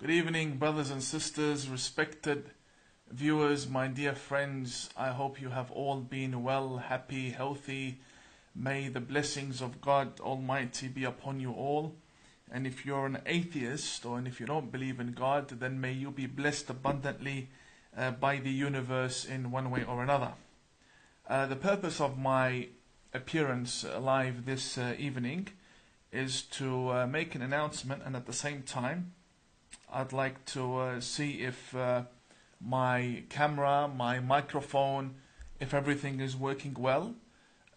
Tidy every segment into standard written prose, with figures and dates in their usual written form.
Good evening, brothers and sisters, respected viewers, my dear friends. I hope you have all been well, happy, healthy. May the blessings of God Almighty be upon you all. And if you're an atheist or if you don't believe in God, then may you be blessed abundantly by the universe in one way or another. The purpose of my appearance live this evening is to make an announcement, and at the same time I'd like to see if my camera, my microphone, if everything is working well.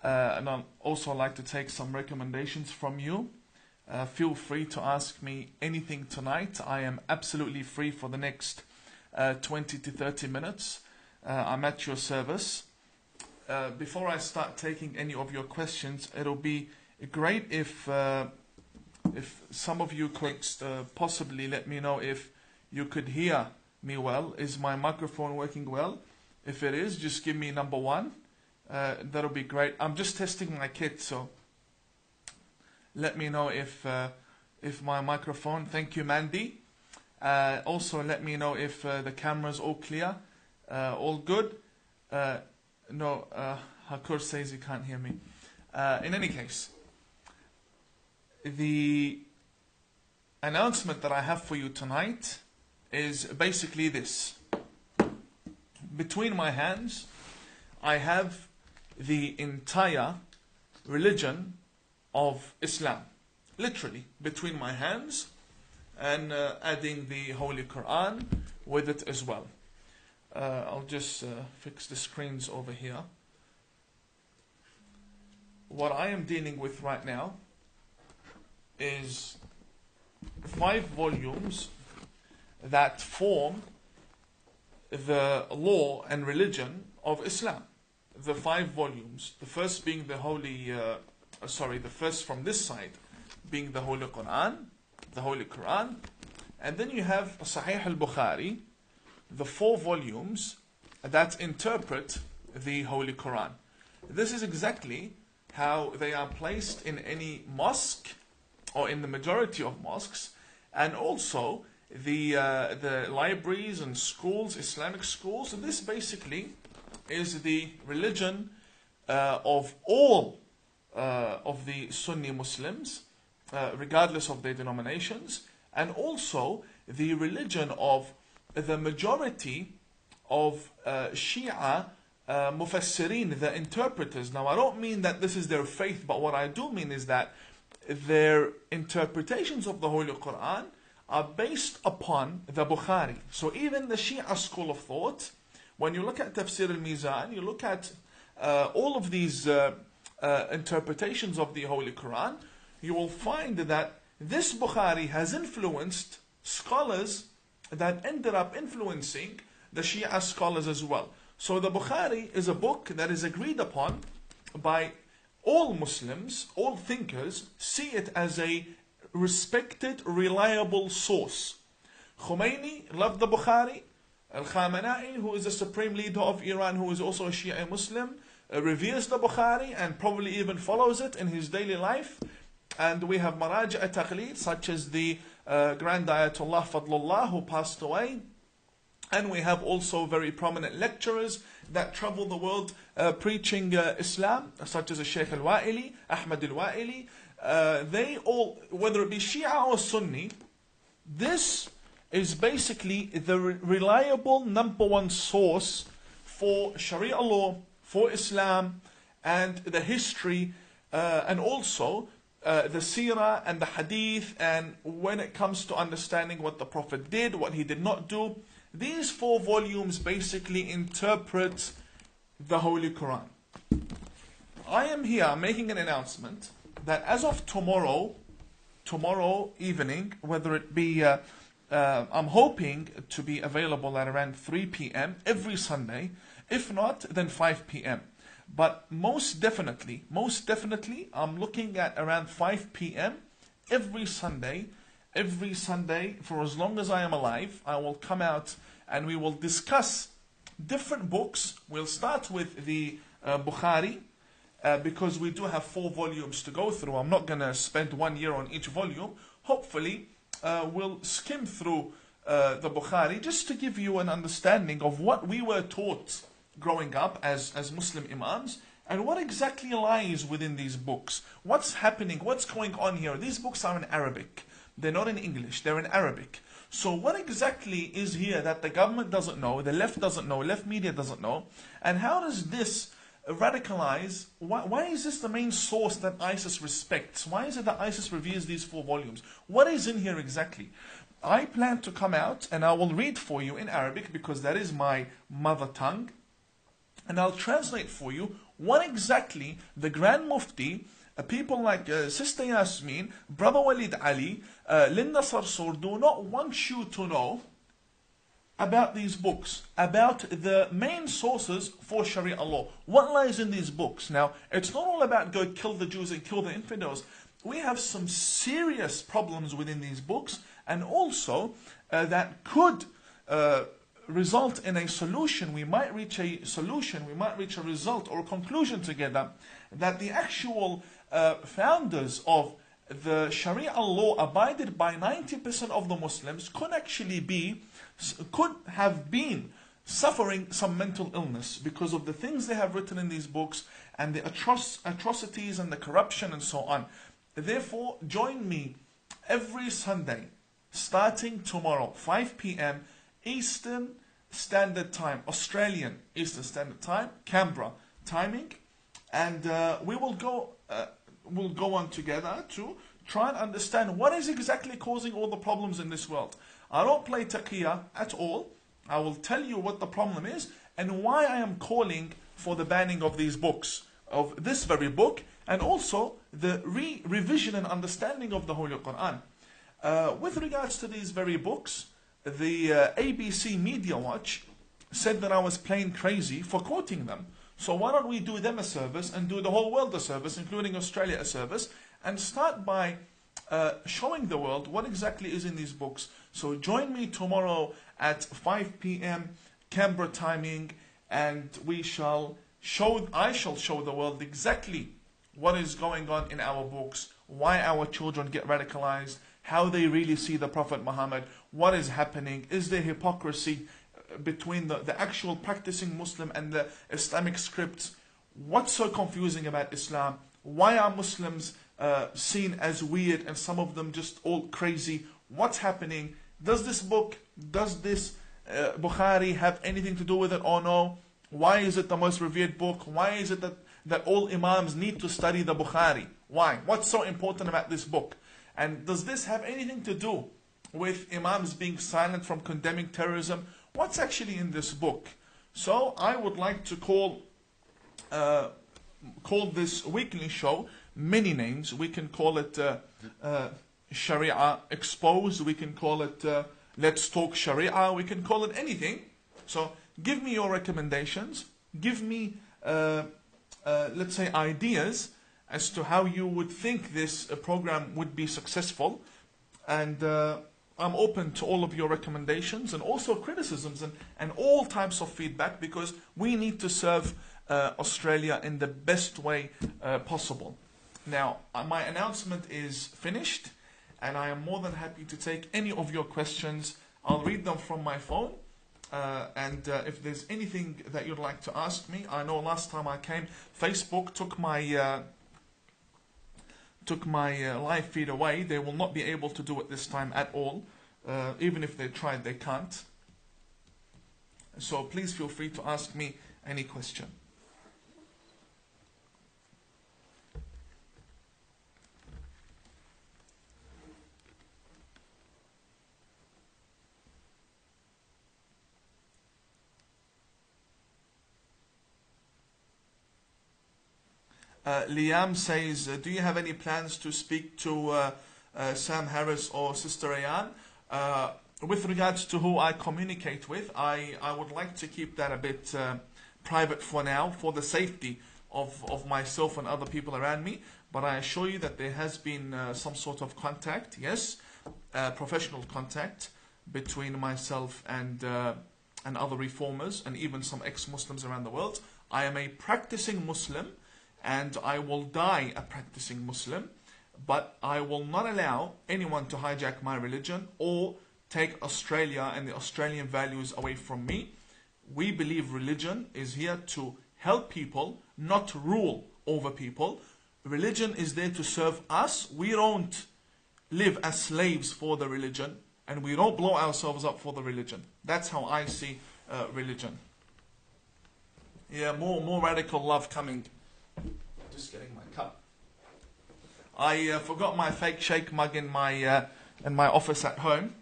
And I'd also like to take some recommendations from you. Feel free to ask me anything tonight. I am absolutely free for the next 20 to 30 minutes. I'm at your service. Before I start taking any of your questions, it'll be great if some of you could possibly let me know if you could hear me well. Is my microphone working well? If it is, just give me number 1. That'll be great. I'm just testing my kit, so let me know if my microphone. Thank you, Mandy. Also, let me know if the camera's all clear, all good. No, Hakur says he can't hear me. In any case, the announcement that I have for you tonight is basically this. Between my hands, I have the entire religion of Islam. Literally, between my hands, and adding the Holy Quran with it as well. I'll just fix the screens over here. What I am dealing with right now is 5 volumes that form the law and religion of Islam. The 5 volumes. The first being the the first from this side being the Holy Quran, and then you have Sahih al-Bukhari, the 4 volumes that interpret the Holy Quran. This is exactly how they are placed in any mosque, or in the majority of mosques, and also the libraries and schools, Islamic schools. And this basically is the religion of all of the Sunni Muslims, regardless of their denominations, and also the religion of the majority of Shia Mufassirin, the interpreters. Now, I don't mean that this is their faith, but what I do mean is that their interpretations of the Holy Quran are based upon the Bukhari. So even the Shia school of thought, when you look at Tafsir al-Mizan, you look at all of these interpretations of the Holy Quran, you will find that this Bukhari has influenced scholars that ended up influencing the Shia scholars as well. So the Bukhari is a book that is agreed upon by all Muslims, all thinkers, see it as a respected, reliable source. Khomeini loved the Bukhari. Al-Khamenei, who is the supreme leader of Iran, who is also a Shia Muslim, reveres the Bukhari and probably even follows it in his daily life. And we have Maraja at-Taqlid, such as the Grand Ayatollah Fadlullah, who passed away. And we have also very prominent lecturers that travel the world preaching Islam, such as Sheikh al-Wa'ili, Ahmad al-Wa'ili. They all, whether it be Shia or Sunni, this is basically the reliable number 1 source for Sharia law, for Islam, and the history, and also the seerah and the hadith, and when it comes to understanding what the Prophet did, what he did not do. These 4 volumes basically interpret the Holy Quran. I am here making an announcement that as of tomorrow evening, whether it be, I'm hoping to be available at around 3 p.m. every Sunday. If not, then 5 p.m. But most definitely, I'm looking at around 5 p.m. every Sunday for as long as I am alive. I will come out and we will discuss different books. We'll start with the Bukhari, because we do have 4 volumes to go through. I'm not going to spend 1 year on each volume. Hopefully, we'll skim through the Bukhari, just to give you an understanding of what we were taught growing up as Muslim Imams, and what exactly lies within these books. What's happening, what's going on here. These books are in Arabic. They're not in English, they're in Arabic. So what exactly is here that the government doesn't know, the left doesn't know, left media doesn't know, and how does this radicalize, why is this the main source that ISIS respects? Why is it that ISIS reveres these 4 volumes? What is in here exactly? I plan to come out and I will read for you in Arabic because that is my mother tongue, and I'll translate for you what exactly the Grand Mufti, people like Sister Yasmin, Brother Walid Ali, Linda Sarsour do not want you to know about these books, about the main sources for Sharia law. What lies in these books? Now, it's not all about go kill the Jews and kill the infidels. We have some serious problems within these books, and also that could result in a solution. We might reach a solution, we might reach a result or a conclusion together that the actual founders of the Sharia law abided by 90% of the Muslims could have been suffering some mental illness because of the things they have written in these books and the atrocities and the corruption and so on. Therefore, join me every Sunday starting tomorrow, 5 p.m. Eastern Standard Time, Australian Eastern Standard Time, Canberra timing, and we will go on together to try and understand what is exactly causing all the problems in this world. I don't play taqiyya at all. I will tell you what the problem is and why I am calling for the banning of these books, of this very book, and also the revision and understanding of the Holy Quran. With regards to these very books, the ABC Media Watch said that I was plain crazy for quoting them. So why don't we do them a service and do the whole world a service, including Australia a service, and start by showing the world what exactly is in these books. So join me tomorrow at 5 p.m. Canberra timing, and I shall show the world exactly what is going on in our books, why our children get radicalized, how they really see the Prophet Muhammad, what is happening, is there hypocrisy between the actual practicing Muslim and the Islamic scripts, what's so confusing about Islam, why are Muslims seen as weird and some of them just all crazy, what's happening, does this book, does this Bukhari have anything to do with it or no, why is it the most revered book, why is it that all Imams need to study the Bukhari, why, what's so important about this book? And does this have anything to do with Imams being silent from condemning terrorism? What's actually in this book? So I would like to call this weekly show many names. We can call it Sharia Exposed. We can call it Let's Talk Sharia. We can call it anything. So give me your recommendations. Give me, let's say, ideas as to how you would think this program would be successful, and I'm open to all of your recommendations and also criticisms and all types of feedback, because we need to serve Australia in the best way possible. Now, my announcement is finished, and I am more than happy to take any of your questions. I'll read them from my phone, and if there's anything that you'd like to ask me, I know last time I came, Facebook took my live feed away. They will not be able to do it this time at all. Even if they tried, they can't. So please feel free to ask me any question. Liam says, do you have any plans to speak to Sam Harris or Sister Ayan? With regards to who I communicate with, I would like to keep that a bit private for now, for the safety of myself and other people around me. But I assure you that there has been some sort of contact, yes, professional contact between myself and other reformers and even some ex-Muslims around the world. I am a practicing Muslim, and I will die a practicing Muslim, but I will not allow anyone to hijack my religion or take Australia and the Australian values away from me. We believe religion is here to help people, not rule over people. Religion is there to serve us. We don't live as slaves for the religion, and we don't blow ourselves up for the religion. That's how I see religion. Yeah, more radical love coming. Just getting my cup. I forgot my fake shake mug in my office at home.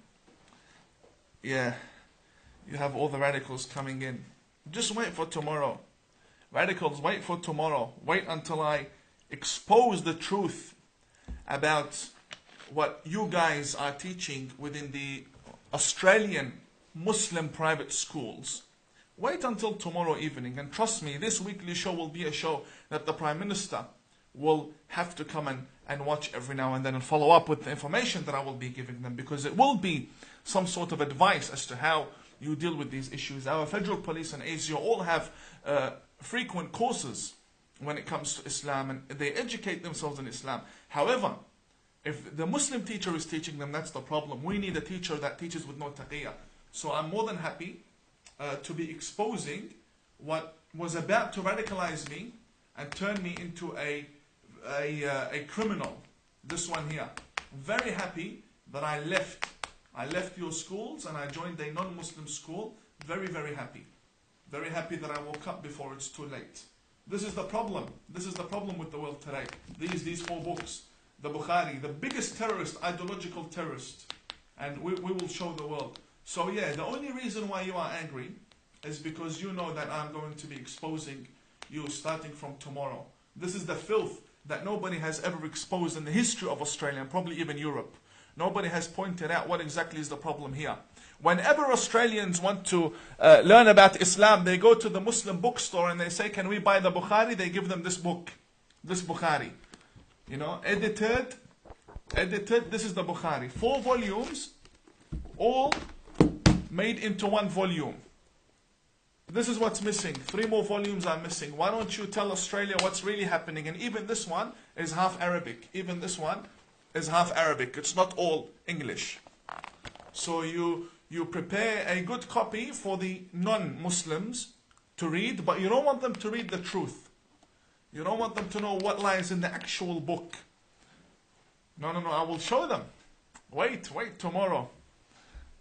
Yeah, you have all the radicals coming in. Just wait for tomorrow. Radicals, wait for tomorrow. Wait until I expose the truth about what you guys are teaching within the Australian Muslim private schools. Wait until tomorrow evening, and trust me, this weekly show will be a show that the Prime Minister will have to come and watch every now and then and follow up with the information that I will be giving them, because it will be some sort of advice as to how you deal with these issues. Our federal police and ASIO all have frequent courses when it comes to Islam, and they educate themselves in Islam. However, if the Muslim teacher is teaching them, that's the problem. We need a teacher that teaches with no taqiyya. So I'm more than happy to be exposing what was about to radicalize me and turn me into a criminal. This one here. I'm very happy that I left your schools and I joined a non-Muslim school. Very, very happy. Very happy that I woke up before it's too late. This is the problem. This is the problem with the world today. These 4 books. The Bukhari, the biggest terrorist, ideological terrorist. And we will show the world. So yeah, the only reason why you are angry is because you know that I'm going to be exposing you starting from tomorrow. This is the filth that nobody has ever exposed in the history of Australia, and probably even Europe. Nobody has pointed out what exactly is the problem here. Whenever Australians want to learn about Islam, they go to the Muslim bookstore and they say, can we buy the Bukhari? They give them this book, this Bukhari. You know, edited, this is the Bukhari. 4 volumes, all made into 1 volume. This is what's missing. 3 more volumes are missing. Why don't you tell Australia what's really happening? And even this one is half Arabic. Even this one is half Arabic. It's not all English. So you prepare a good copy for the non-Muslims to read, but you don't want them to read the truth. You don't want them to know what lies in the actual book. No, I will show them. Wait, tomorrow.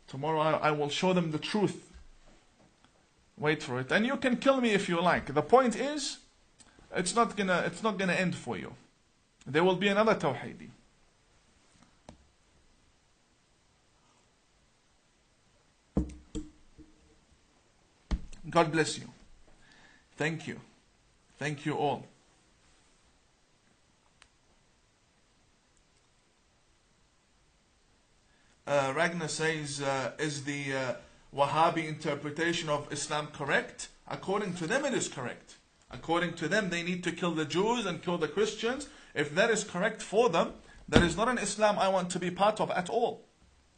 Tomorrow I will show them the truth. Wait for it. And you can kill me if you like. The point is, it's not gonna end for you. There will be another Tawhidi. God bless you. Thank you. Thank you all. Ragnar says, is the Wahhabi interpretation of Islam correct? According to them, it is correct. According to them, they need to kill the Jews and kill the Christians. If that is correct for them, that is not an Islam I want to be part of at all.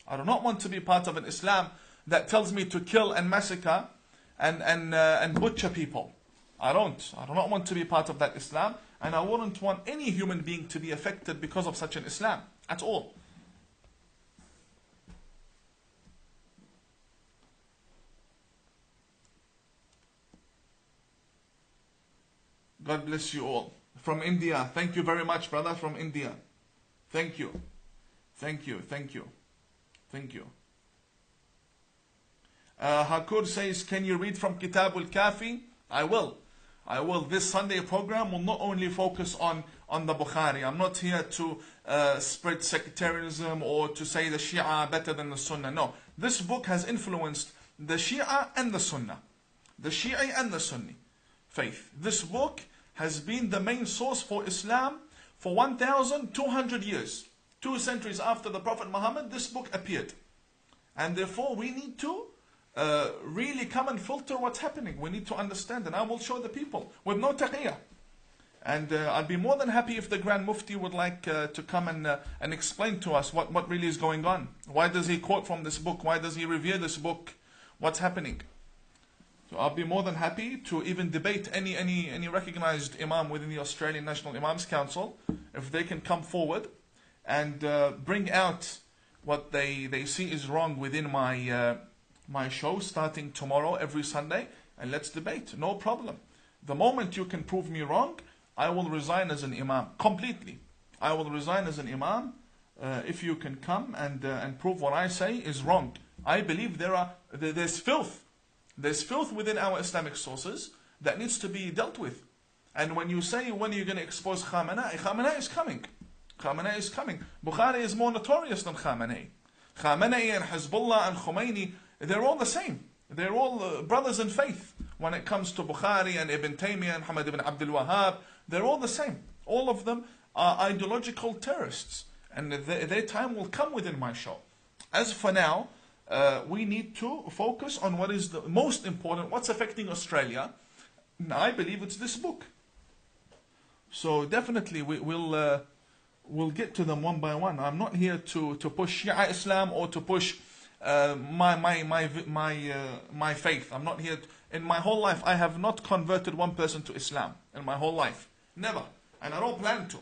I do not want to be part of an Islam that tells me to kill and massacre and butcher people. I do not want to be part of that Islam, and I wouldn't want any human being to be affected because of such an Islam at all. God bless you all. From India. Thank you very much, brother, from India. Thank you. Thank you. Thank you. Thank you. Hakur says, can you read from Kitab al-Kafi? I will. This Sunday program will not only focus on the Bukhari. I'm not here to spread sectarianism or to say the Shia are better than the Sunnah. No. This book has influenced the Shia and the Sunnah. The Shia and the Sunni faith. This book has been the main source for Islam for 1,200 years. 2 centuries after the Prophet Muhammad, this book appeared. And therefore we need to really come and filter what's happening. We need to understand, and I will show the people with no taqiyya. And I'd be more than happy if the Grand Mufti would like to come and explain to us what really is going on. Why does he quote from this book? Why does he revere this book? What's happening? So I'll be more than happy to even debate any recognized Imam within the Australian National Imams Council, if they can come forward and bring out what they see is wrong within my show starting tomorrow every Sunday, and let's debate. No problem. The moment you can prove me wrong, I will resign as an imam completely. I will resign as an imam if you can come and prove what I say is wrong. I believe there's filth. There's filth within our Islamic sources that needs to be dealt with. And when you say, when are you going to expose Khamenei is coming. Khamenei is coming. Bukhari is more notorious than Khamenei. Khamenei and Hezbollah and Khomeini, they're all the same. They're all brothers in faith. When it comes to Bukhari and Ibn Taymiyyah and Muhammad ibn Abdul Wahhab, they're all the same. All of them are ideological terrorists. And their time will come within my show. As for now, we need to focus on what is the most important, what's affecting Australia. And I believe it's this book. So definitely we'll get to them one by one. I'm not here to push Shia Islam or to push my faith. I'm not here. In my whole life, I have not converted one person to Islam. In my whole life. Never. And I don't plan to.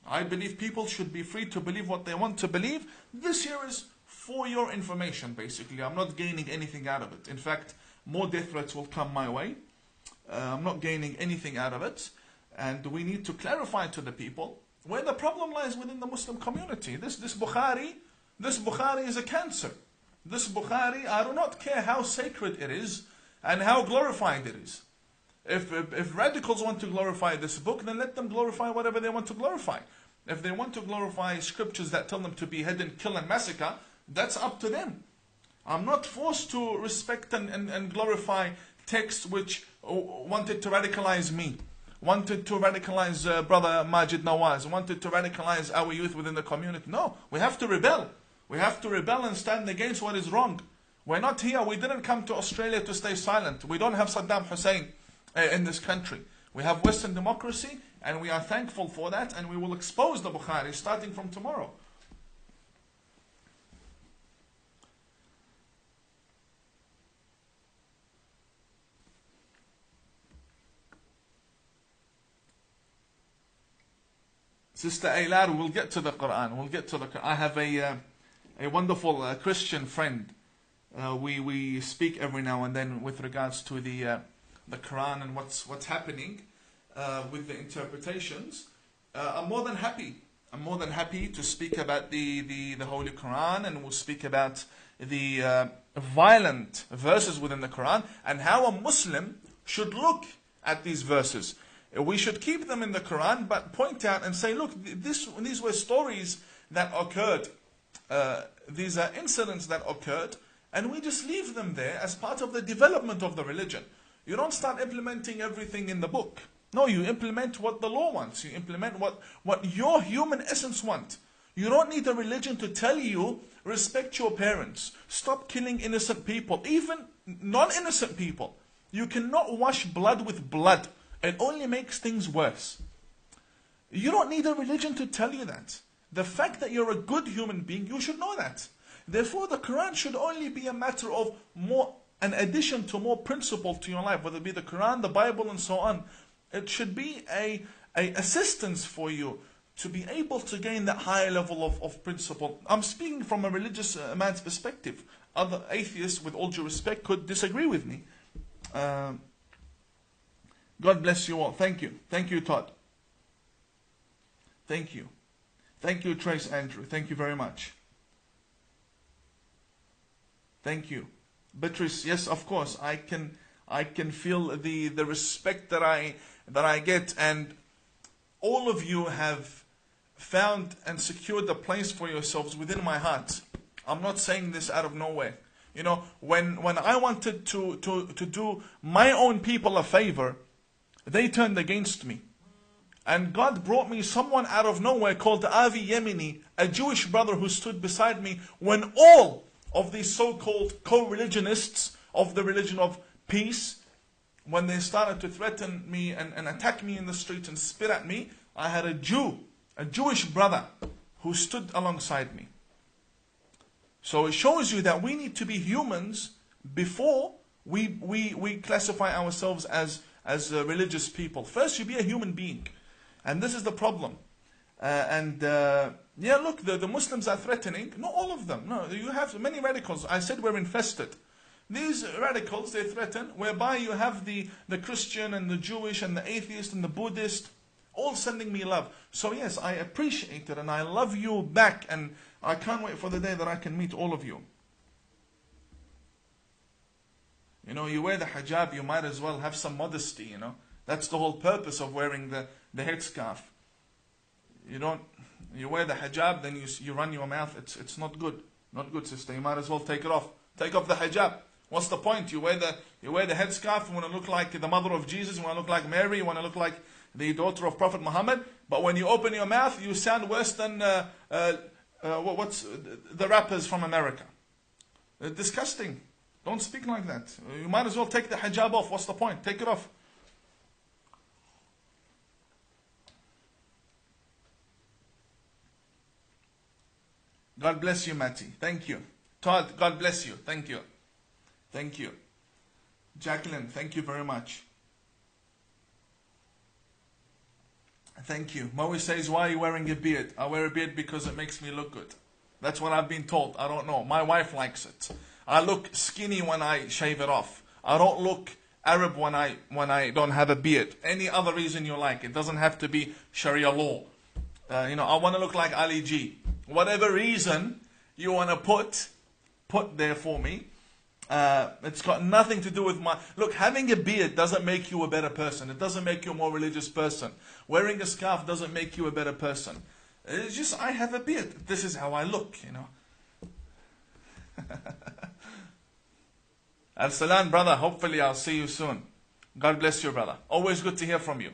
I believe people should be free to believe what they want to believe. This here is for your information, basically. I'm not gaining anything out of it. In fact, more death threats will come my way. I'm not gaining anything out of it. And we need to clarify to the people where the problem lies within the Muslim community. This Bukhari is a cancer. This Bukhari, I do not care how sacred it is and how glorified it is. If radicals want to glorify this book, then let them glorify whatever they want to glorify. If they want to glorify scriptures that tell them to behead and kill and massacre, that's up to them. I'm not forced to respect and glorify texts which wanted to radicalize me, wanted to radicalize Brother Majid Nawaz, wanted to radicalize our youth within the community. No, we have to rebel. We have to rebel and stand against what is wrong. We're not here. We didn't come to Australia to stay silent. We don't have Saddam Hussein in this country. We have Western democracy, and we are thankful for that, and we will expose the Bukhari starting from tomorrow. Sister Aylar, we'll get to the Quran. We'll get to the Quran. I have a wonderful Christian friend. We speak every now and then with regards to the Quran and what's happening with the interpretations. I'm more than happy. I'm more than happy to speak about the Holy Quran, and we'll speak about the violent verses within the Quran and how a Muslim should look at these verses. We should keep them in the Quran, but point out and say, look, these were stories that occurred. These are incidents that occurred, and we just leave them there as part of the development of the religion. You don't start implementing everything in the book. No, you implement what the law wants. You implement what your human essence wants. You don't need a religion to tell you, respect your parents, stop killing innocent people, even non-innocent people. You cannot wash blood with blood. It only makes things worse. You don't need a religion to tell you that. The fact that you're a good human being, you should know that. Therefore, the Quran should only be a matter of an addition to more principle to your life, whether it be the Quran, the Bible, and so on. It should be a assistance for you to be able to gain that higher level of principle. I'm speaking from a religious man's perspective. Other atheists, with all due respect, could disagree with me. God bless you all. Thank you. Thank you, Todd. Thank you. Thank you, Trace Andrew. Thank you very much. Thank you. Beatrice, yes, of course. I can feel the respect that I get, and all of you have found and secured a place for yourselves within my heart. I'm not saying this out of nowhere. You know, when I wanted to do my own people a favor, they turned against me. And God brought me someone out of nowhere called Avi Yemeni, a Jewish brother who stood beside me when all of these so-called co-religionists of the religion of peace, when they started to threaten me and attack me in the streets and spit at me, I had a Jewish brother who stood alongside me. So it shows you that we need to be humans before we classify ourselves as religious people. First, you be a human being. And this is the problem. Yeah, look, the Muslims are threatening. Not all of them. No, you have many radicals. I said we're infested. These radicals, they threaten, whereby you have the Christian and the Jewish and the atheist and the Buddhist all sending me love. So yes, I appreciate it and I love you back, and I can't wait for the day that I can meet all of you. You know, you wear the hijab, you might as well have some modesty, you know. That's the whole purpose of wearing the headscarf. You wear the hijab, then you run your mouth. It's not good. Not good, sister. You might as well take it off. Take off the hijab. What's the point? You wear the headscarf, you want to look like the mother of Jesus, you want to look like Mary, you want to look like the daughter of Prophet Muhammad, but when you open your mouth, you sound worse than what's the rappers from America. Disgusting. Don't speak like that. You might as well take the hijab off. What's the point? Take it off. God bless you, Matty. Thank you. Todd, God bless you. Thank you. Thank you. Jacqueline, thank you very much. Thank you. Moe says, why are you wearing a beard? I wear a beard because it makes me look good. That's what I've been told. I don't know. My wife likes it. I look skinny when I shave it off. I don't look Arab when I don't have a beard. Any other reason you like. It doesn't have to be Sharia law. I want to look like Ali G. Whatever reason you want to put there for me. It's got nothing to do with look, having a beard doesn't make you a better person. It doesn't make you a more religious person. Wearing a scarf doesn't make you a better person. It's just, I have a beard. This is how I look, you know. Al-Salam, brother. Hopefully I'll see you soon. God bless you, brother. Always good to hear from you.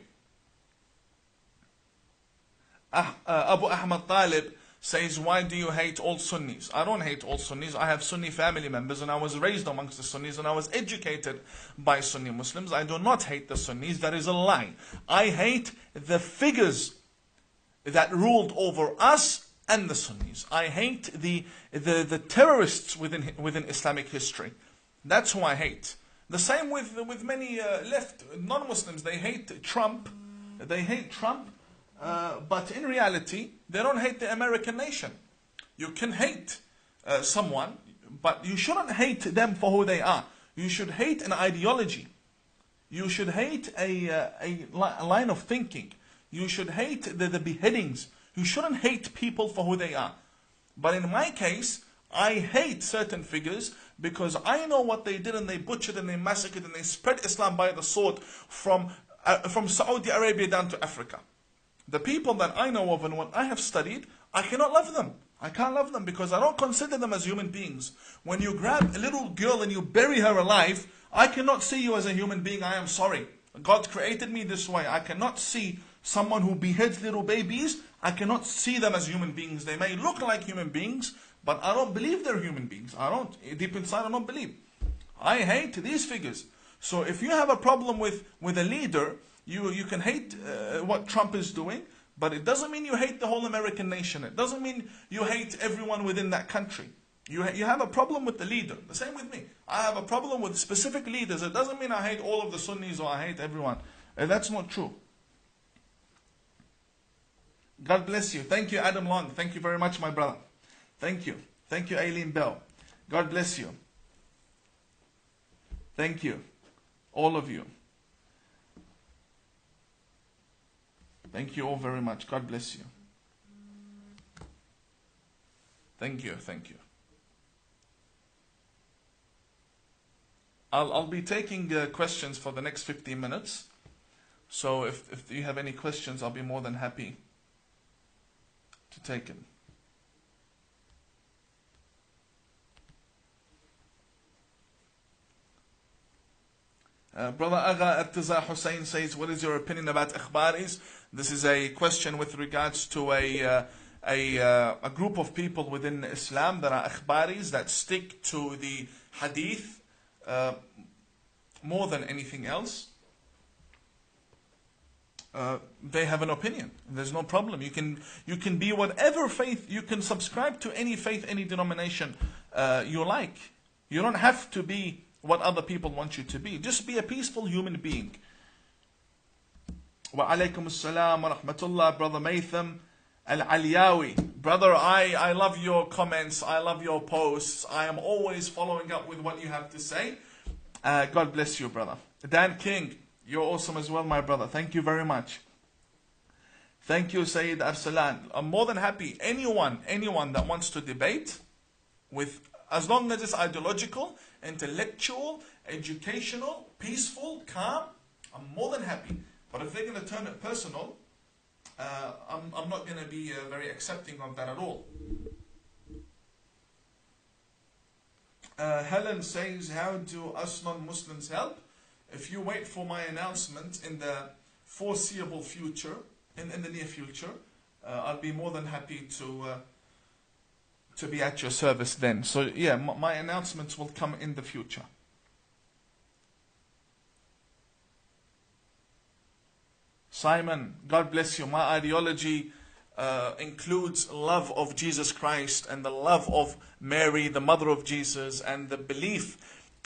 Abu Ahmad Talib says, why do you hate all Sunnis? I don't hate all Sunnis. I have Sunni family members and I was raised amongst the Sunnis and I was educated by Sunni Muslims. I do not hate the Sunnis. That is a lie. I hate the figures that ruled over us and the Sunnis. I hate the terrorists within Islamic history. That's who I hate. The same with many left non-Muslims. They hate Trump. They hate Trump. But in reality, they don't hate the American nation. You can hate someone, but you shouldn't hate them for who they are. You should hate an ideology. You should hate a line of thinking. You should hate the beheadings. You shouldn't hate people for who they are. But in my case, I hate certain figures because I know what they did, and they butchered and they massacred and they spread Islam by the sword from Saudi Arabia down to Africa. The people that I know of and what I have studied, I cannot love them. I can't love them because I don't consider them as human beings. When you grab a little girl and you bury her alive, I cannot see you as a human being. I am sorry. God created me this way. I cannot see someone who beheads little babies. I cannot see them as human beings. They may look like human beings, but I don't believe they're human beings. I don't. Deep inside, I don't believe. I hate these figures. So if you have a problem with a leader, you can hate what Trump is doing, but it doesn't mean you hate the whole American nation. It doesn't mean you hate everyone within that country. You have a problem with the leader. The same with me. I have a problem with specific leaders. It doesn't mean I hate all of the Sunnis or I hate everyone. That's not true. God bless you. Thank you, Adam Long. Thank you very much, my brother. Thank you. Thank you, Aileen Bell. God bless you. Thank you. All of you. Thank you all very much. God bless you. Thank you. Thank you. I'll be taking questions for the next 15 minutes. So if you have any questions, I'll be more than happy to take them. Brother Agha Artiza Hussein says, what is your opinion about ikhbaris? This is a question with regards to a group of people within Islam that are ikhbaris, that stick to the hadith more than anything else. They have an opinion. There's no problem. You can be whatever faith, you can subscribe to any faith, any denomination you like. You don't have to be what other people want you to be. Just be a peaceful human being. Wa alaykum as-salam wa rahmatullah, Brother Maytham. Al-Aliyawi. Brother, I love your comments. I love your posts. I am always following up with what you have to say. God bless you, brother. Dan King, you're awesome as well, my brother. Thank you very much. Thank you, Sayyid Arsalan. I'm more than happy. Anyone that wants to debate with, as long as it's ideological, intellectual, educational, peaceful, calm, I'm more than happy. But if they're going to turn it personal, I'm not going to be very accepting of that at all. Helen says, how do us non-Muslims help? If you wait for my announcement in the foreseeable future, in the near future, I'll be more than happy to be at your service then. So yeah, my announcements will come in the future. Simon, God bless you. My ideology includes love of Jesus Christ and the love of Mary, the mother of Jesus, and the belief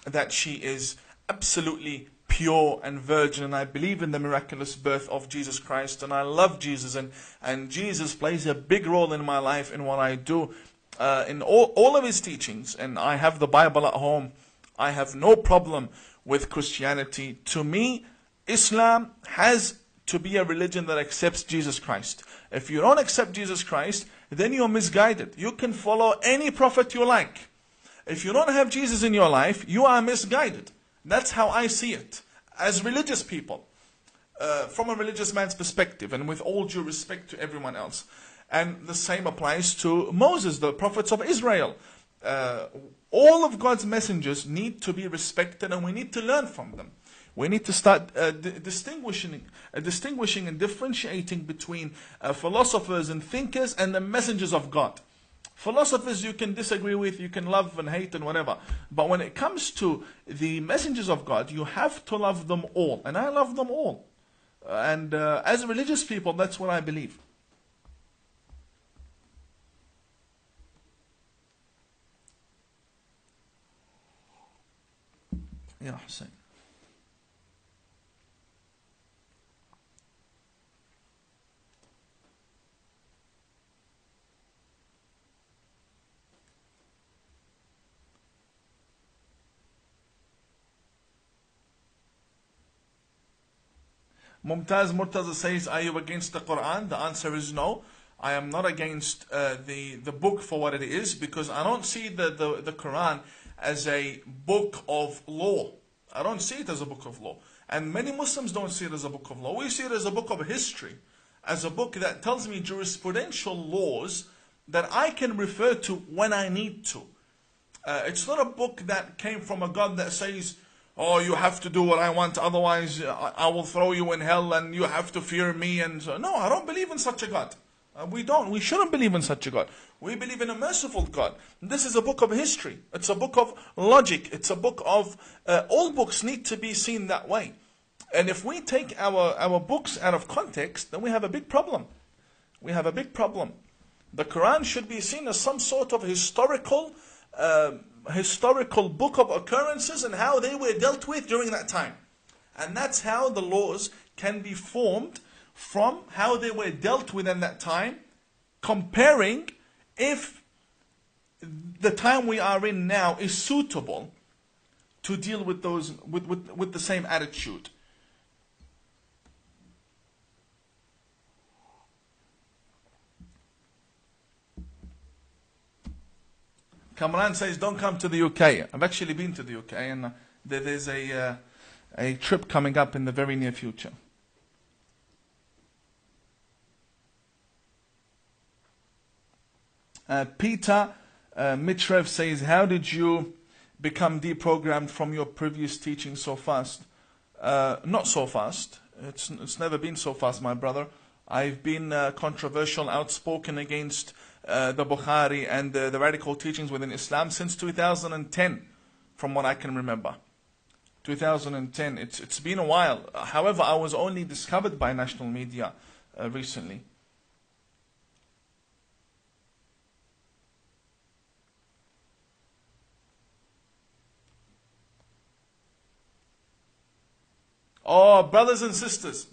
that she is absolutely pure and virgin. And I believe in the miraculous birth of Jesus Christ, and I love Jesus, and Jesus plays a big role in my life, in what I do, in all of his teachings. And I have the Bible at home. I have no problem with Christianity. To me, Islam has to be a religion that accepts Jesus Christ. If you don't accept Jesus Christ, then you're misguided. You can follow any prophet you like. If you don't have Jesus in your life, you are misguided. That's how I see it. As religious people, from a religious man's perspective, and with all due respect to everyone else. And the same applies to Moses, the prophets of Israel. All of God's messengers need to be respected, and we need to learn from them. We need to start distinguishing and differentiating between philosophers and thinkers and the messengers of God. Philosophers you can disagree with, you can love and hate and whatever. But when it comes to the messengers of God, you have to love them all. And I love them all. And as religious people, that's what I believe. Yeah, Hussein. Mumtaz Murtaza says, are you against the Quran? The answer is no. I am not against the book for what it is, because I don't see the Quran as a book of law. I don't see it as a book of law. And many Muslims don't see it as a book of law. We see it as a book of history, as a book that tells me jurisprudential laws that I can refer to when I need to. It's not a book that came from a God that says, oh, you have to do what I want, otherwise I will throw you in hell and you have to fear me. And so, no, I don't believe in such a God. We shouldn't believe in such a God. We believe in a merciful God. This is a book of history. It's a book of logic. It's a book of, all books need to be seen that way. And if we take our books out of context, then we have a big problem. We have a big problem. The Quran should be seen as some sort of historical book of occurrences and how they were dealt with during that time. And that's how the laws can be formed, from how they were dealt with in that time, comparing if the time we are in now is suitable to deal with those with the same attitude. Kamran says, don't come to the UK. I've actually been to the UK, and there's a trip coming up in the very near future. Peter Mitrev says, how did you become deprogrammed from your previous teaching so fast? Not so fast. It's never been so fast, my brother. I've been controversial, outspoken against the Bukhari and the radical teachings within Islam since 2010, from what I can remember. 2010, it's been a while. However, I was only discovered by national media recently. Oh, brothers and sisters,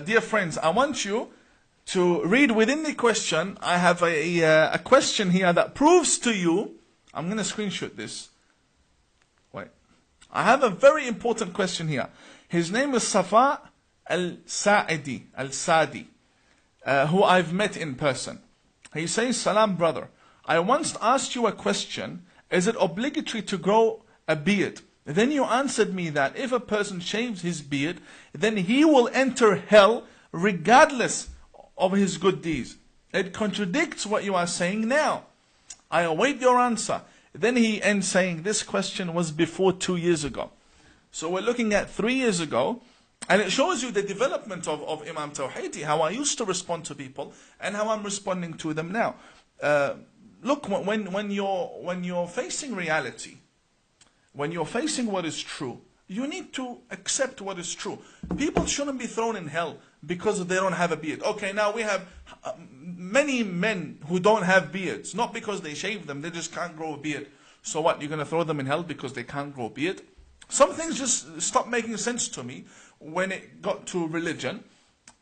dear friends, I want you to read within the question, I have a question here that proves to you. I'm going to screenshot this. Wait. I have a very important question here. His name is Safa Al-Sa'idi, Al-Sadi, who I've met in person. He says, Salam brother, I once asked you a question, is it obligatory to grow a beard? Then you answered me that if a person shaves his beard, then he will enter hell regardless of his good deeds. It contradicts what you are saying now. I await your answer. Then he ends saying, this question was before 2 years ago. So we're looking at 3 years ago, and it shows you the development of Imam Tawhidi, how I used to respond to people, and how I'm responding to them now. Look, when you're facing reality, when you're facing what is true, you need to accept what is true. People shouldn't be thrown in hell because they don't have a beard. Okay, now we have many men who don't have beards. Not because they shave them, they just can't grow a beard. So what, you're going to throw them in hell because they can't grow a beard? Some things just stopped making sense to me when it got to religion.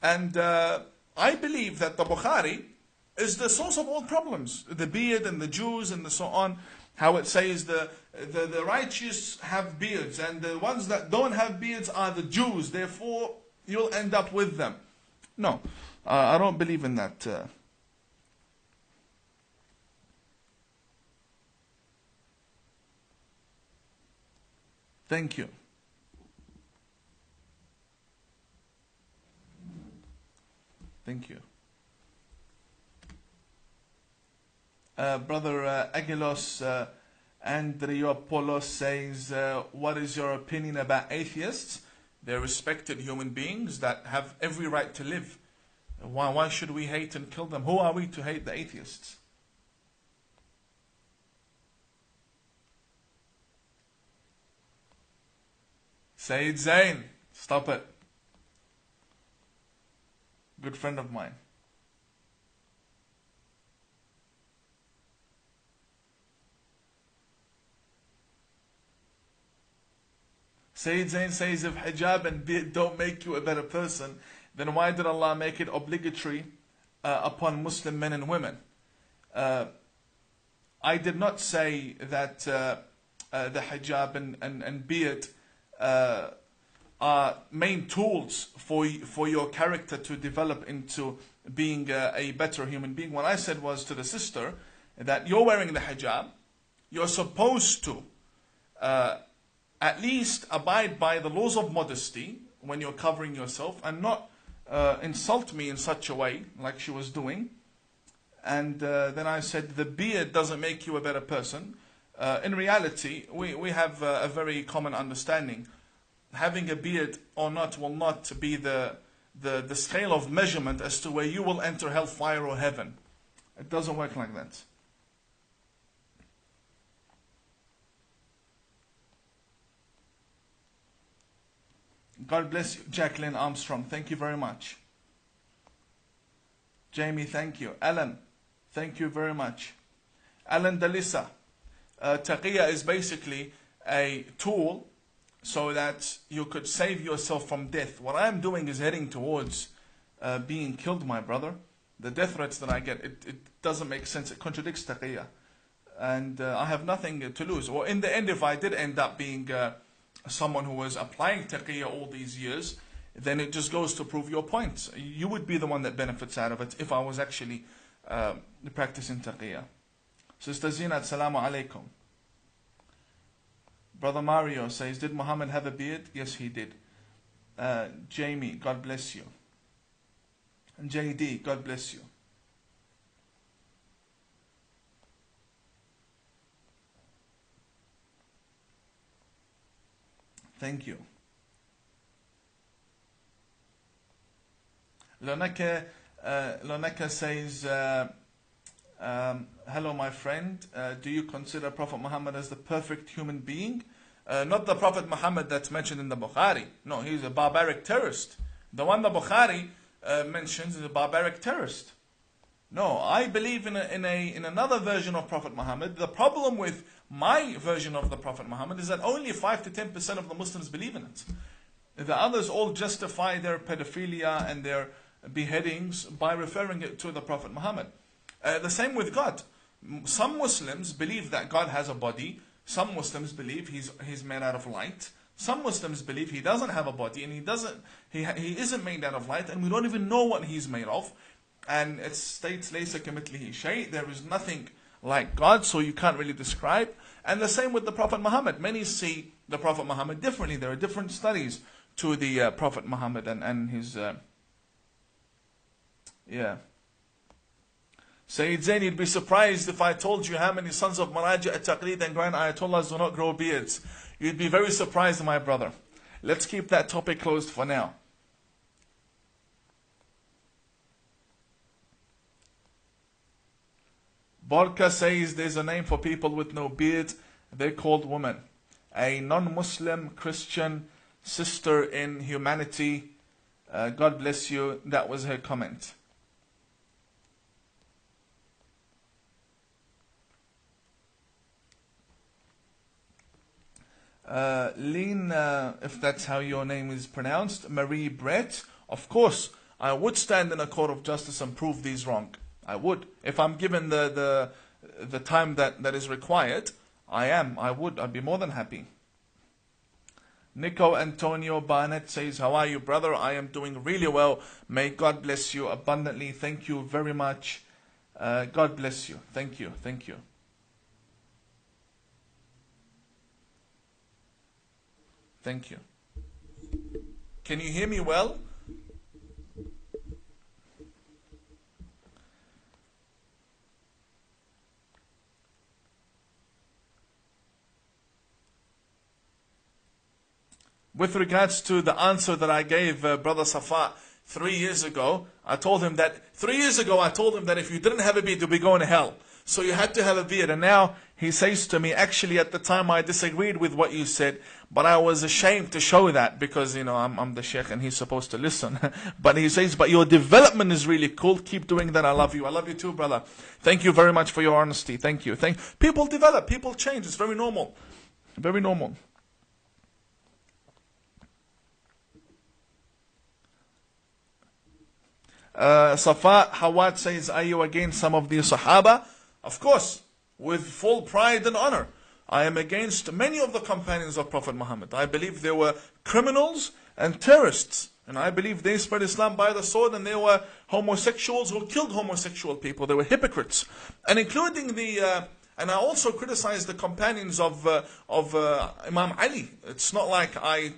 And I believe that the Bukhari is the source of all problems. The beard and the Jews and so on. How it says the righteous have beards and the ones that don't have beards are the Jews. Therefore, you'll end up with them. No, I don't believe in that. Thank you. Thank you. Brother Agilos Andriopoulos says, what is your opinion about atheists? They're respected human beings that have every right to live. Why should we hate and kill them? Who are we to hate the atheists? Sayyid Zain, stop it. Good friend of mine. Sayyid Zain says, if hijab and beard don't make you a better person, then why did Allah make it obligatory upon Muslim men and women? I did not say that the hijab and beard are main tools for your character to develop into being a better human being. What I said was to the sister that you're wearing the hijab, you're supposed to at least abide by the laws of modesty when you're covering yourself and not insult me in such a way like she was doing. And then I said the beard doesn't make you a better person. In reality, we have a very common understanding. Having a beard or not will not be the scale of measurement as to where you will enter hellfire or heaven. It doesn't work like that. God bless you, Jacqueline Armstrong. Thank you very much. Jamie, thank you. Alan, thank you very much. Alan Dalisa. Taqiyya is basically a tool so that you could save yourself from death. What I'm doing is heading towards being killed, my brother. The death threats that I get, it doesn't make sense. It contradicts taqiyya. And I have nothing to lose. Or in the end, if I did end up being someone who was applying taqiyya all these years, then it just goes to prove your point. You would be the one that benefits out of it if I was actually practicing taqiyya. Sister Zinat, Assalamu alaikum. Brother Mario says, did Muhammad have a beard? Yes, he did. Jamie, God bless you. And JD, God bless you. Thank you. Loneka says, hello my friend, do you consider Prophet Muhammad as the perfect human being? Not the Prophet Muhammad that's mentioned in the Bukhari. No, he's a barbaric terrorist. The one the Bukhari mentions is a barbaric terrorist. No, I believe in another version of Prophet Muhammad. The problem with my version of the Prophet Muhammad is that only 5 to 10% of the Muslims believe in it. The others all justify their pedophilia and their beheadings by referring it to the Prophet Muhammad. The same with God. Some Muslims believe that God has a body. Some Muslims believe he's made out of light. Some Muslims believe he doesn't have a body and he isn't made out of light, and we don't even know what he's made of. And it states لَيْسَ كَمِثْلِهِ شَيْءٍ, there is nothing like God, so you can't really describe. And the same with the Prophet Muhammad. Many see the Prophet Muhammad differently. There are different studies to the Prophet Muhammad and his Sayyid Zain, you'd be surprised if I told you how many sons of Maraji at-Taqleed and Grand Ayatollahs do not grow beards. You'd be very surprised, my brother. Let's keep that topic closed for now. Borka says there's a name for people with no beard. They're called women. A non-Muslim Christian sister in humanity. God bless you. That was her comment. Lean, if that's how your name is pronounced, Marie Brett, of course, I would stand in a court of justice and prove these wrong. I would. If I'm given the time that is required, I'd be more than happy. Nico Antonio Barnett says, how are you, brother? I am doing really well. May God bless you abundantly. Thank you very much. God bless you. Thank you. Thank you. Thank you. Can you hear me well? With regards to the answer that I gave Brother Safa 3 years ago, I told him that if you didn't have a beard, you'd be going to hell. So you had to have a beard. And now he says to me, actually at the time I disagreed with what you said, but I was ashamed to show that because, I'm the sheikh and he's supposed to listen. But he says, but your development is really cool. Keep doing that. I love you. I love you too, brother. Thank you very much for your honesty. Thank you. People develop. People change. It's very normal. Very normal. Safa Hawat says, are you against some of the Sahaba? Of course, with full pride and honor. I am against many of the companions of Prophet Muhammad. I believe they were criminals and terrorists. And I believe they spread Islam by the sword, and they were homosexuals who killed homosexual people. They were hypocrites. And including and I also criticize the companions of Imam Ali. It's not like I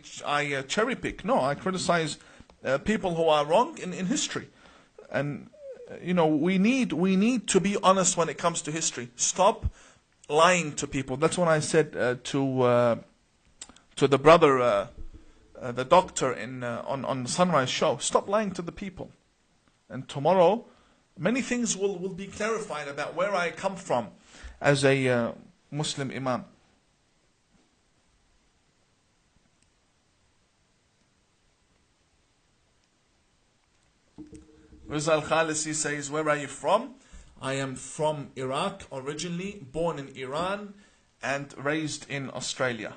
cherry pick. No, I criticize people who are wrong in history. And we need to be honest when it comes to history. Stop lying to people. That's what I said to the brother, the doctor on the Sunrise show. Stop lying to the people. And tomorrow, many things will be clarified about where I come from as a Muslim Imam. Rizal Khalisi says, where are you from? I am from Iraq originally, born in Iran and raised in Australia.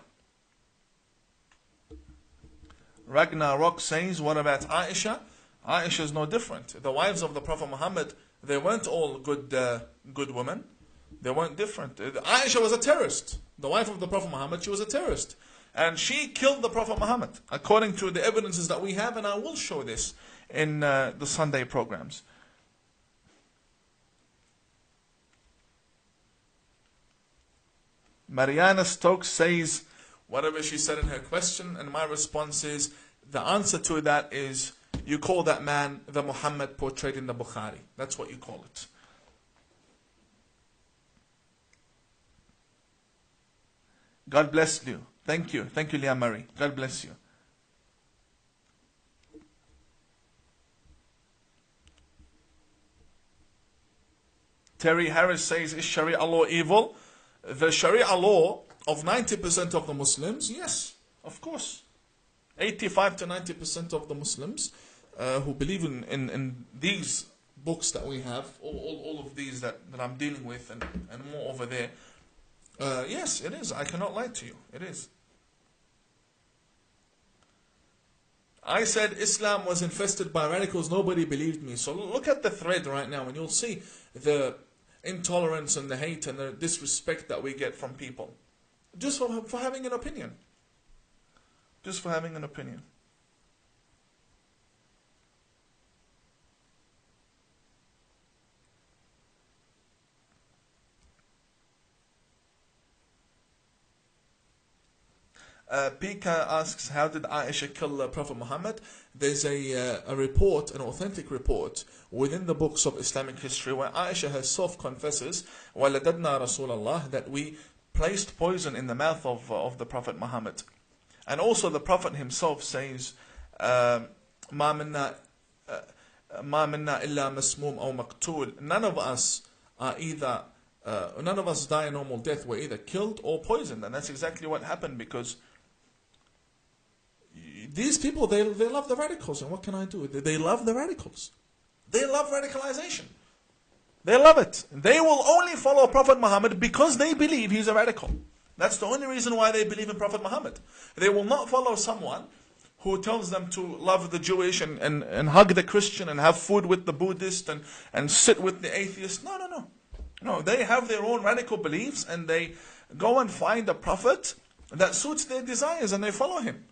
Ragnarok says, what about Aisha? Aisha is no different. The wives of the Prophet Muhammad, they weren't all good women. They weren't different. Aisha was a terrorist. The wife of the Prophet Muhammad, she was a terrorist. And she killed the Prophet Muhammad, according to the evidences that we have, and I will show this in the Sunday programs. Mariana Stokes says, whatever she said in her question, and my response is, the answer to that is, you call that man the Muhammad portrayed in the Bukhari. That's what you call it. God bless you. Thank you. Thank you, Leah Marie. God bless you. Terry Harris says, is Sharia law evil? The Sharia law of 90% of the Muslims, yes, of course. 85 to 90% of the Muslims who believe in these books that we have, all of these that I'm dealing with and more over there, yes, it is. I cannot lie to you. It is. I said Islam was infested by radicals. Nobody believed me. So look at the thread right now and you'll see the intolerance and the hate and the disrespect that we get from people. Just for having an opinion. Just for having an opinion. Pika asks, how did Aisha kill Prophet Muhammad? There's a report, an authentic report, within the books of Islamic history where Aisha herself confesses, وَلَدَدْنَا رَسُولَ اللَّهِ, that we placed poison in the mouth of the Prophet Muhammad. And also the Prophet himself says, مَا مِنَّا إِلَّا مَسْمُومٌ أَوْ مَقْتُولٌ. None of us die a normal death. We're either killed or poisoned. And that's exactly what happened, because these people, they love the radicals. And what can I do? They love the radicals. They love radicalization. They love it. They will only follow Prophet Muhammad because they believe he's a radical. That's the only reason why they believe in Prophet Muhammad. They will not follow someone who tells them to love the Jewish and hug the Christian and have food with the Buddhist and sit with the atheist. No, they have their own radical beliefs and they go and find a prophet that suits their desires and they follow him.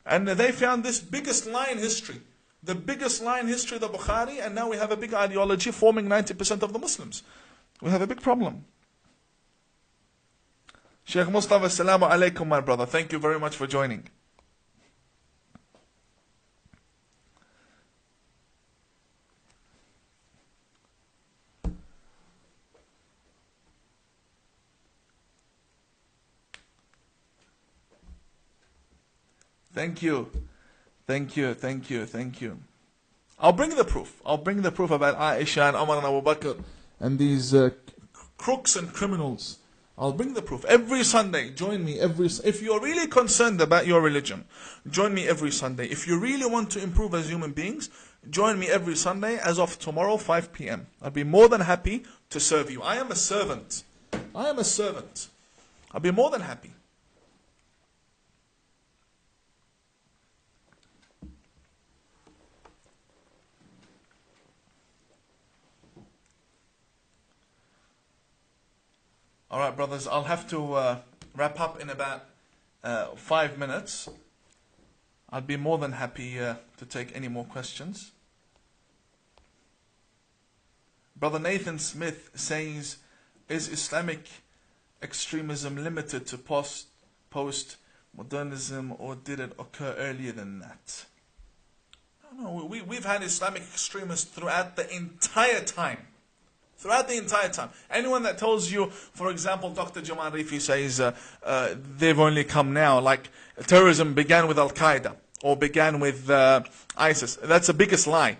And they found this biggest lie in history. The biggest lie in history, the Bukhari, and now we have a big ideology forming 90% of the Muslims. We have a big problem. Sheikh Mustafa, assalamu alaikum, my brother. Thank you very much for joining. Thank you. Thank you, thank you, thank you. I'll bring the proof. I'll bring the proof about Aisha and Umar and Abu Bakr and these crooks and criminals. I'll bring the proof. Every Sunday, join me if you're really concerned about your religion, join me every Sunday. If you really want to improve as human beings, join me every Sunday as of tomorrow, 5 p.m. I'll be more than happy to serve you. I am a servant. I am a servant. I'll be more than happy. Alright, brothers, I'll have to wrap up in about 5 minutes. I'd be more than happy to take any more questions. Brother Nathan Smith says, is Islamic extremism limited to post-modernism, or did it occur earlier than that? No, we've had Islamic extremists throughout the entire time. Throughout the entire time. Anyone that tells you, for example, Dr. Jamal Rifi says they've only come now, like terrorism began with Al-Qaeda or began with ISIS. That's the biggest lie.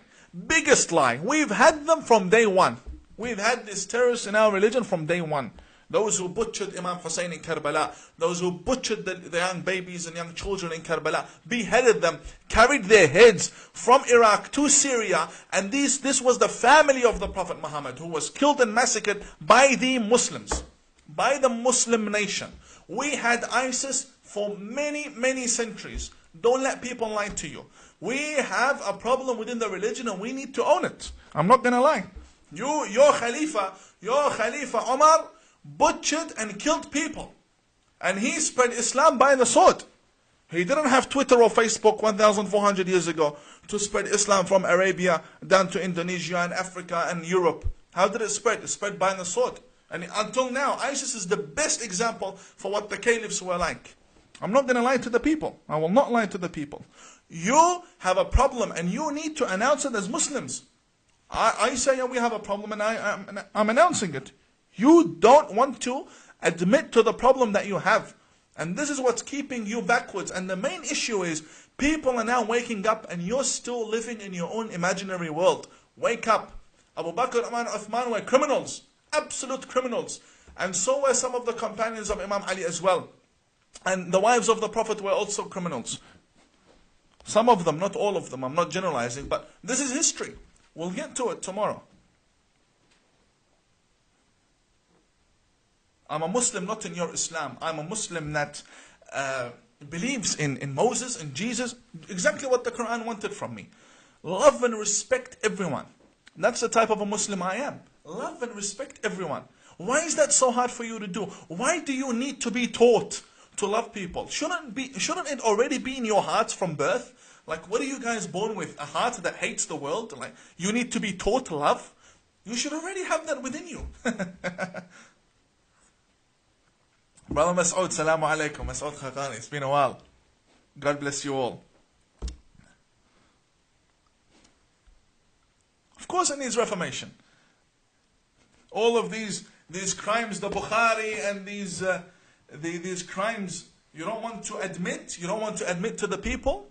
Biggest lie. We've had them from day one. We've had these terrorists in our religion from day one. Those who butchered Imam Hussein in Karbala, those who butchered the young babies and young children in Karbala, beheaded them, carried their heads from Iraq to Syria, and this was the family of the Prophet Muhammad, who was killed and massacred by the Muslims, by the Muslim nation. We had ISIS for many, many centuries. Don't let people lie to you. We have a problem within the religion and we need to own it. I'm not going to lie. Your Khalifa Umar butchered and killed people. And he spread Islam by the sword. He didn't have Twitter or Facebook 1,400 years ago to spread Islam from Arabia down to Indonesia and Africa and Europe. How did it spread? It spread by the sword. And until now, ISIS is the best example for what the caliphs were like. I'm not going to lie to the people. I will not lie to the people. You have a problem and you need to announce it as Muslims. I say we have a problem and I'm announcing it. You don't want to admit to the problem that you have. And this is what's keeping you backwards. And the main issue is people are now waking up and you're still living in your own imaginary world. Wake up. Abu Bakr, Umar, Uthman were criminals. Absolute criminals. And so were some of the companions of Imam Ali as well. And the wives of the Prophet were also criminals. Some of them, not all of them. I'm not generalizing, but this is history. We'll get to it tomorrow. I'm a Muslim not in your Islam. I'm a Muslim that believes in Moses and Jesus, exactly what the Quran wanted from me. Love and respect everyone. That's the type of a Muslim I am. Love and respect everyone. Why is that so hard for you to do? Why do you need to be taught to love people? Shouldn't it already be in your hearts from birth? Like, what are you guys born with? A heart that hates the world? Like, you need to be taught to love? You should already have that within you. Brother Mas'ud, salamu alaikum. Mas'ud Khaqani, it's been a while. God bless you all. Of course it needs reformation. All of these crimes, the Bukhari and these crimes, you don't want to admit to the people.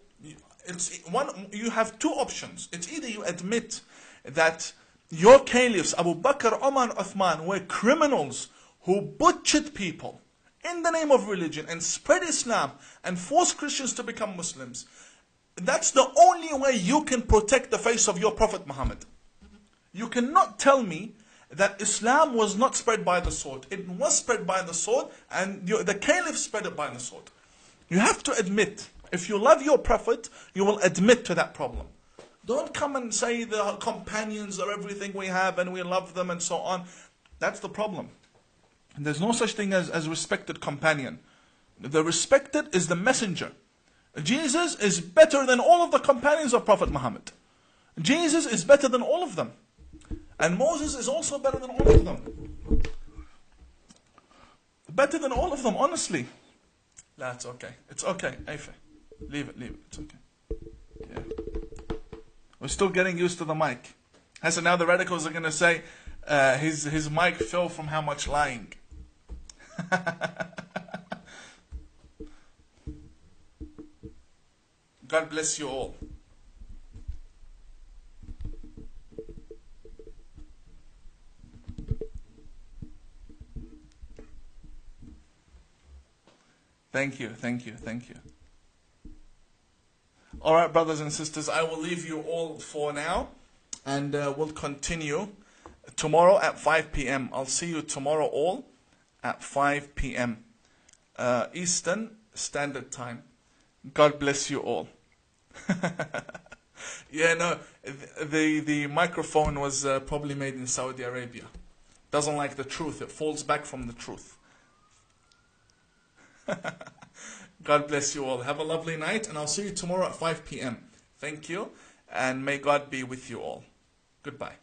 You have two options. It's either you admit that your caliphs, Abu Bakr, Umar, Uthman, were criminals who butchered people in the name of religion and spread Islam and forced Christians to become Muslims. That's the only way you can protect the face of your Prophet Muhammad. You cannot tell me that Islam was not spread by the sword. It was spread by the sword, and the caliph spread it by the sword. You have to admit. If you love your Prophet, you will admit to that problem. Don't come and say the companions are everything we have and we love them and so on. That's the problem. There's no such thing as respected companion. The respected is the messenger. Jesus is better than all of the companions of Prophet Muhammad. Jesus is better than all of them. And Moses is also better than all of them. Better than all of them, honestly. No, it's okay. It's okay. Aife. Leave it. It's okay. Yeah. We're still getting used to the mic. So now the radicals are going to say his mic fell from how much lying. God bless you all. Thank you. Alright, brothers and sisters, I will leave you all for now, and we'll continue tomorrow at 5 p.m. I'll see you tomorrow all at 5 p.m. Eastern Standard Time. God bless you all. Yeah, no, the microphone was probably made in Saudi Arabia. Doesn't like the truth. It falls back from the truth. God bless you all. Have a lovely night, and I'll see you tomorrow at 5 p.m. Thank you, and may God be with you all. Goodbye.